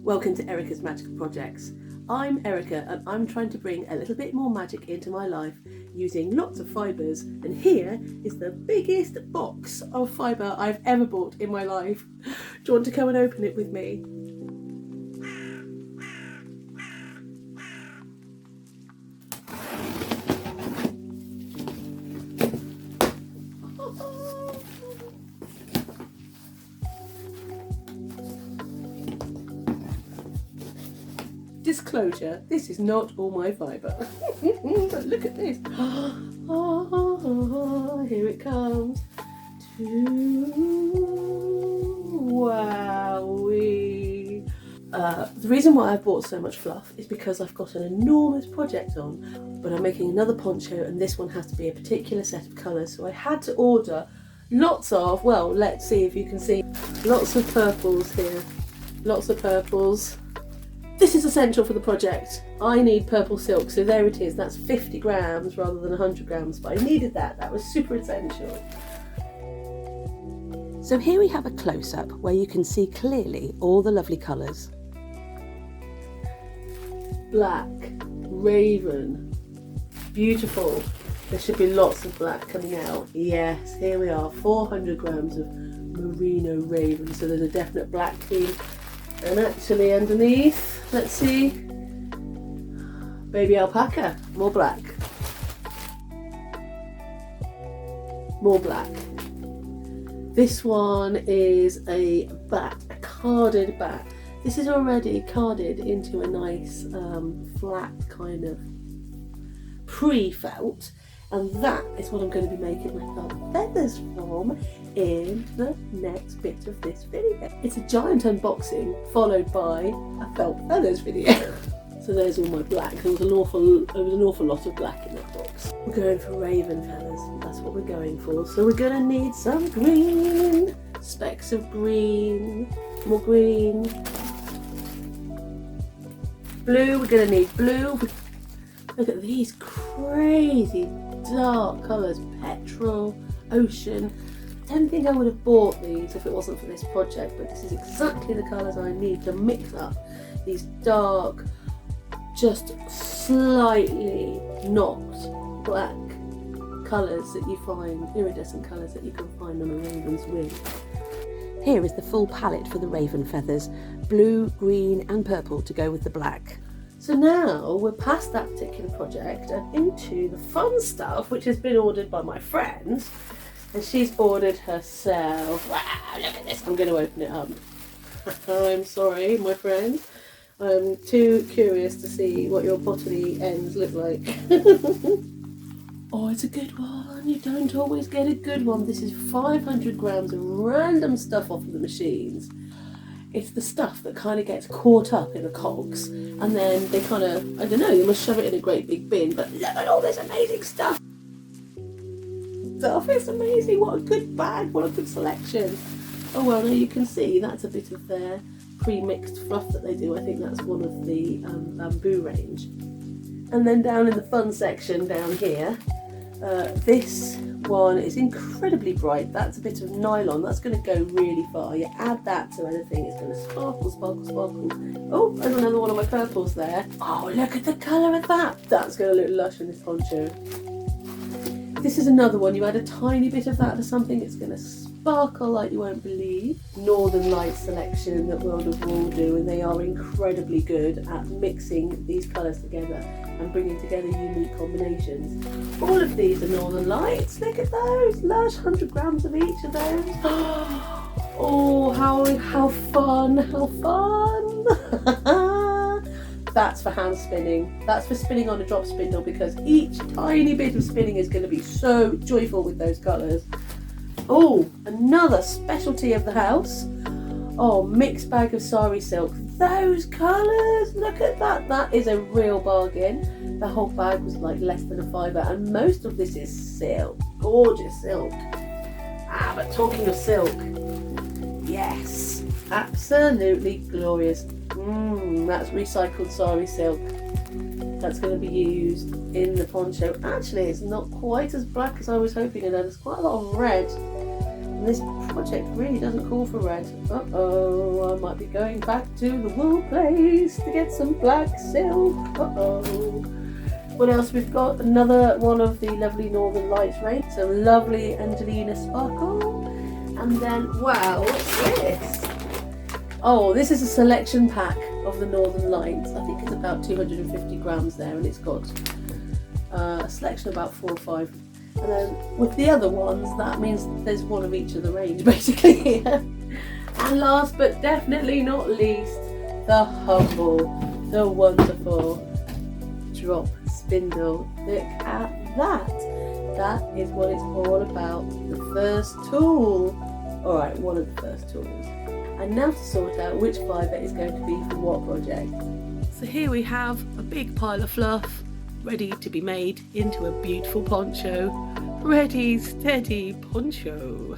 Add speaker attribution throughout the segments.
Speaker 1: Welcome to Erica's Magical Projects. I'm Erica and I'm trying to bring a little bit more magic into my life using lots of fibres, and here is the biggest box of fibre I've ever bought in my life. Do you want to come and open it with me? Disclosure, this is not all my fibre. But look at this. Oh, here it comes. Wowee. The reason why I've bought so much fluff is because I've got an enormous project on, but I'm making another poncho and this one has to be a particular set of colours, so I had to order lots of, well, let's see if you can see, lots of purples here. Lots of purples. This is essential for the project. I need purple silk, so there it is. That's 50 grams rather than 100 grams, but I needed that. That was super essential.
Speaker 2: So here we have a close-up where you can see clearly all the lovely colours.
Speaker 1: Black, raven, beautiful. There should be lots of black coming out. Yes, here we are, 400 grams of merino raven, so there's a definite black theme. And actually underneath, let's see, baby alpaca, more black. More black. This one is a bat, a carded bat. This is already carded into a nice flat kind of pre-felt. And that is what I'm going to be making my felt feathers from in the next bit of this video. It's a giant unboxing followed by a felt feathers video. So there's all my black. There was an awful lot of black in that box. We're going for raven feathers. That's what we're going for. So we're going to need some green, specks of green, more green. Blue, we're going to need blue. Look at these crazy dark colours, petrol, ocean. I don't think I would have bought these if it wasn't for this project, but this is exactly the colours I need to mix up these dark, just slightly knocked black colours that you find, iridescent colours that you can find on a raven's wing.
Speaker 2: Here is the full palette for the raven feathers, blue, green and purple to go with the black.
Speaker 1: So now we're past that particular project and into the fun stuff, which has been ordered by my friend, and she's ordered herself. Wow, look at this. I'm going to open it up. I'm sorry, my friend. I'm too curious to see what your pottery ends look like. Oh, it's a good one. You don't always get a good one. This is 500 grams of random stuff off of the machines. It's the stuff that kind of gets caught up in the cogs, and then they kind of, I don't know, you must shove it in a great big bin, but look at all this amazing stuff. It's amazing. What a good bag, what a good selection. Oh well, now you can see that's a bit of their pre-mixed fluff that they do. I think that's one of the bamboo range. And then down in the fun section down here, this one is incredibly bright. That's a bit of nylon. That's going to go really far. You add that to anything, it's going to sparkle, sparkle, sparkle. Oh, there's another one of my purples there. Oh, look at the colour of that. That's going to look lush in this poncho. This is another one. You add a tiny bit of that to something, it's going to sparkle like you won't believe. Northern Lights selection that World of Wool do, and they are incredibly good at mixing these colours together and bringing together unique combinations. All of these are Northern Lights. Look at those, lush, 100 grams of each of those. Oh, how fun, how fun. That's for hand spinning. That's for spinning on a drop spindle, because each tiny bit of spinning is going to be so joyful with those colours. Oh, another specialty of the house. Oh, mixed bag of sari silk. Those colours, look at that. That is a real bargain. The whole bag was like less than a fiver, and most of this is silk. Gorgeous silk. Ah, but talking of silk, yes, absolutely glorious. That's recycled sari silk. That's going to be used in the poncho. Actually, it's not quite as black as I was hoping, and there's quite a lot of red And this project really doesn't call for red. Uh-oh, I might be going back to the wool place to get some black silk. Uh-oh. What else we've got? Another one of the lovely Northern Lights range. Some lovely Angelina sparkle. And then, wow, what's this? Oh, this is a selection pack of the Northern Lights. I think it's about 250 grams there, and it's got a selection of about 4 or 5. And then with the other ones, that means there's one of each of the range basically. And last but definitely not least, the humble, the wonderful drop spindle. Look at that. That is what it's all about. The first tool. Alright, one of the first tools. And now to sort out which fibre is going to be for what project. So here we have a big pile of fluff ready to be made into a beautiful poncho. Ready, steady poncho.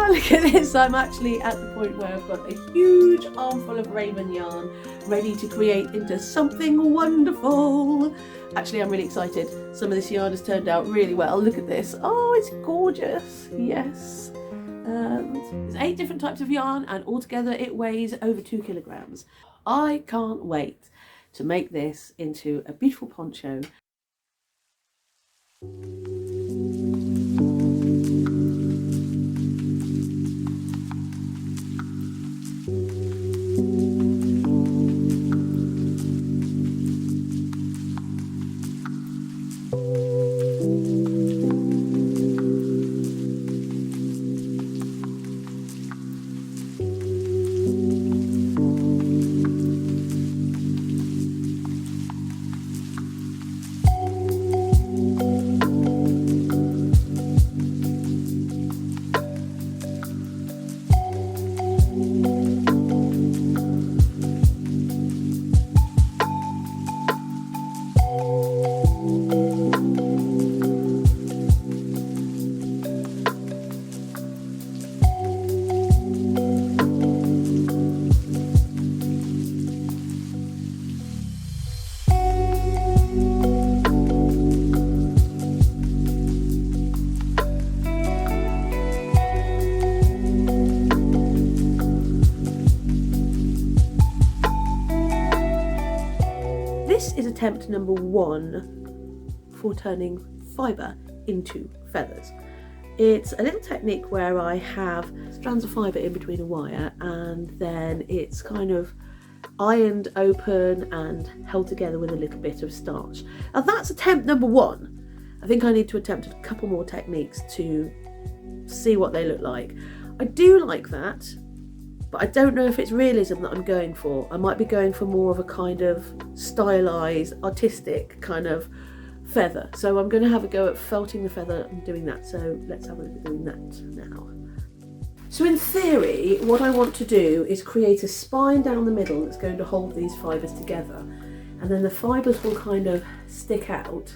Speaker 1: Look at this, I'm actually at the point where I've got a huge armful of Raven yarn ready to create into something wonderful. Actually, I'm really excited. Some of this yarn has turned out really well. Look at this. Oh, it's gorgeous. Yes. There's 8 different types of yarn, and altogether it weighs over 2 kilograms. I can't wait to make this into a beautiful poncho. this is attempt number 1 for turning fibre into feathers. It's a little technique where I have strands of fibre in between a wire, and then it's kind of ironed open and held together with a little bit of starch. Now that's attempt number 1. I think I need to attempt a couple more techniques to see what they look like. I do like that, but I don't know if it's realism that I'm going for. I might be going for more of a kind of stylized, artistic kind of feather. So I'm going to have a go at felting the feather and doing that. So let's have a look at doing that now. So in theory, what I want to do is create a spine down the middle that's going to hold these fibres together. And then the fibres will kind of stick out.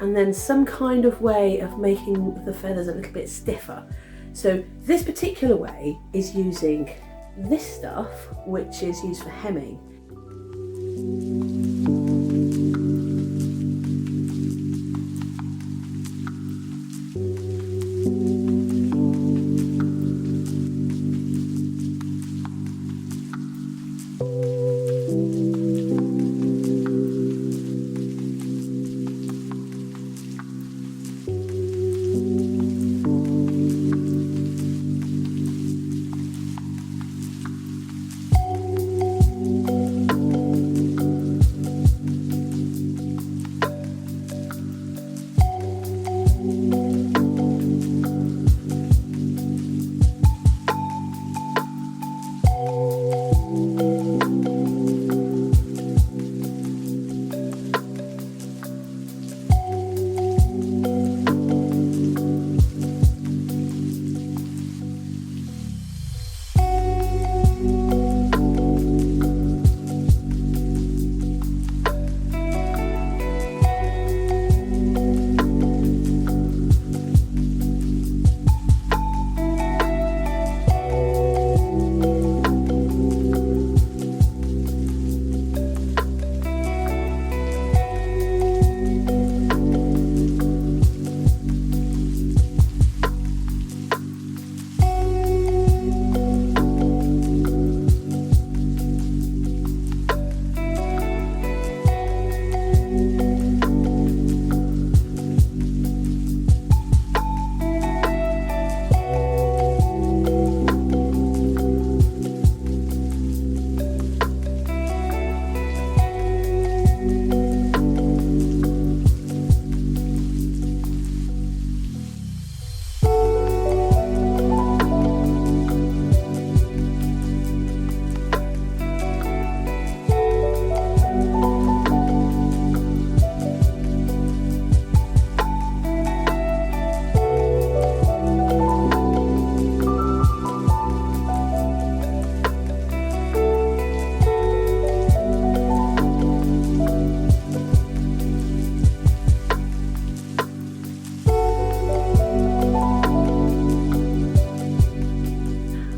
Speaker 1: And then some kind of way of making the feathers a little bit stiffer. So this particular way is using this stuff, which is used for hemming.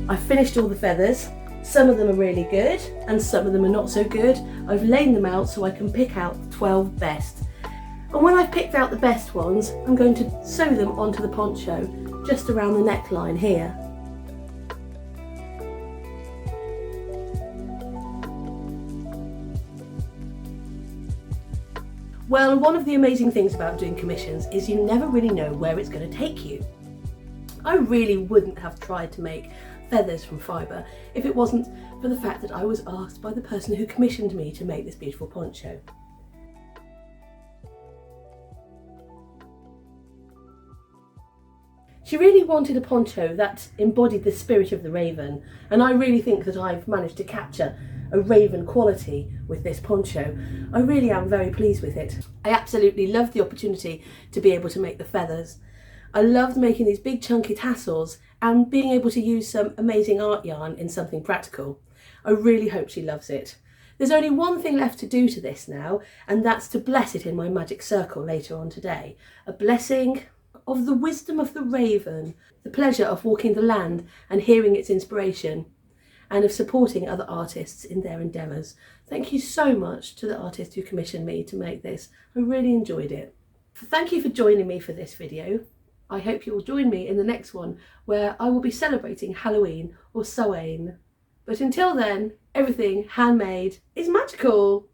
Speaker 1: I've finished all the feathers. Some of them are really good and some of them are not so good. I've laid them out so I can pick out the 12 best. And when I've picked out the best ones, I'm going to sew them onto the poncho just around the neckline here. Well, one of the amazing things about doing commissions is you never really know where it's going to take you. I really wouldn't have tried to make feathers from fibre if it wasn't for the fact that I was asked by the person who commissioned me to make this beautiful poncho. She really wanted a poncho that embodied the spirit of the raven, and I really think that I've managed to capture a raven quality with this poncho. I really am very pleased with it. I absolutely loved the opportunity to be able to make the feathers. I loved making these big chunky tassels and being able to use some amazing art yarn in something practical. I really hope she loves it. There's only one thing left to do to this now, and that's to bless it in my magic circle later on today. A blessing of the wisdom of the raven, the pleasure of walking the land and hearing its inspiration, and of supporting other artists in their endeavours. Thank you so much to the artist who commissioned me to make this. I really enjoyed it. Thank you for joining me for this video. I hope you will join me in the next one where I will be celebrating Halloween or Samhain. But until then, everything handmade is magical.